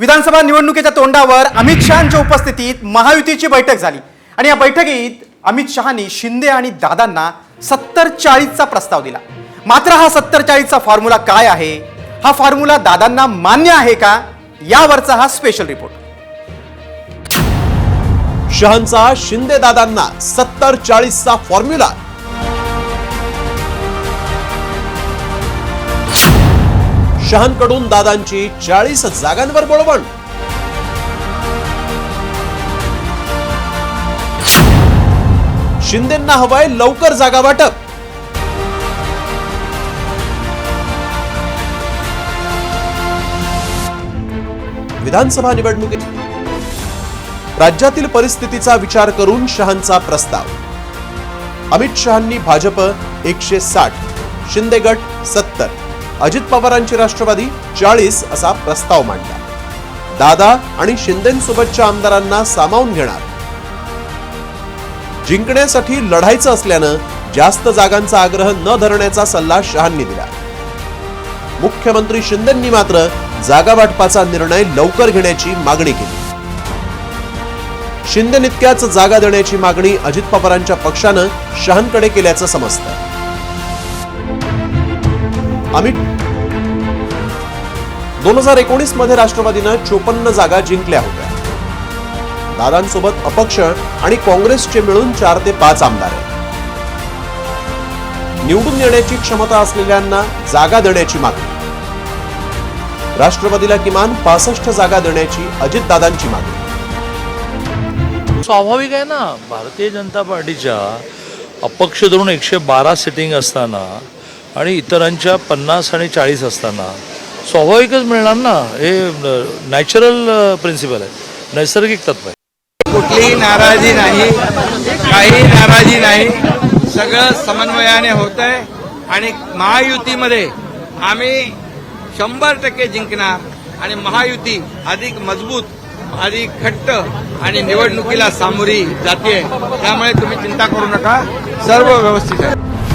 विधानसभा निवडणुकीच्या तोंडावर अमित शहांच्या उपस्थितीत महायुतीची बैठक झाली आणि या बैठकीत अमित शहांनी शिंदे आणि दादांना 70-40चा प्रस्ताव दिला। मात्र हा 70-40चा फॉर्म्युला काय आहे, हा फॉर्म्युला दादांना मान्य आहे का, यावरचा हा स्पेशल रिपोर्ट। शहांचा शिंदे दादांना 70-40चा फॉर्म्युला। शहांकडून दादांची 40 जागांवर बोलवण। शिंदेंना हवाय लवकर जागा वाटप। विधानसभा निवडणुकीत राज्यातील परिस्थितीचा विचार करून शहांचा प्रस्ताव। अमित शहांनी भाजप 160, शिंदे गट 70, अजित पवारांची राष्ट्रवादी 40 असा प्रस्ताव मांडला। दादा आणि शिंदेंसोबतच्या आमदारांना सामावून घेणार। जिंकण्यासाठी लढायचं असल्यानं जास्त जागांचा आग्रह न धरण्याचा सल्ला शहांनी दिला। मुख्यमंत्री शिंदेंनी मात्र जागा वाटपाचा निर्णय लवकर घेण्याची मागणी केली। शिंदेंइतक्याच जागा देण्याची मागणी अजित पवारांच्या पक्षानं शहांकडे केल्याचं समजतं। अमित 2019 मध्ये राष्ट्रवादीनं 54 जागा जिंकल्या होत्या। दादांसोबत अपक्ष आणि काँग्रेसचे मिळून 4 ते 5 आमदार आहेत। निवडून येण्याची क्षमता असलेल्यांना जागा देण्याची मागणी। राष्ट्रवादीला किमान 65 जागा देण्याची अजितदादांची मागणी। स्वाभाविक आहे ना, भारतीय जनता पार्टीच्या अपक्ष धरून 112 सिटिंग असताना आणि इतरांच्या 50 आणि 40 असताना स्वाभाविकच मिळणार ना। हे नॅचरल प्रिन्सिपल आहे, नैसर्गिक तत्व आहे। कुठलीही नाराजी नाही, काही नाराजी नाही, सगळं समन्वयाने होत आहे आणि महायुतीमध्ये आम्ही 100% जिंकणार आणि महायुती अधिक मजबूत, अधिक घट्ट आणि निवडणुकीला सामोरी जाते। त्यामुळे तुम्ही चिंता करू नका, सर्व व्यवस्थित आहे।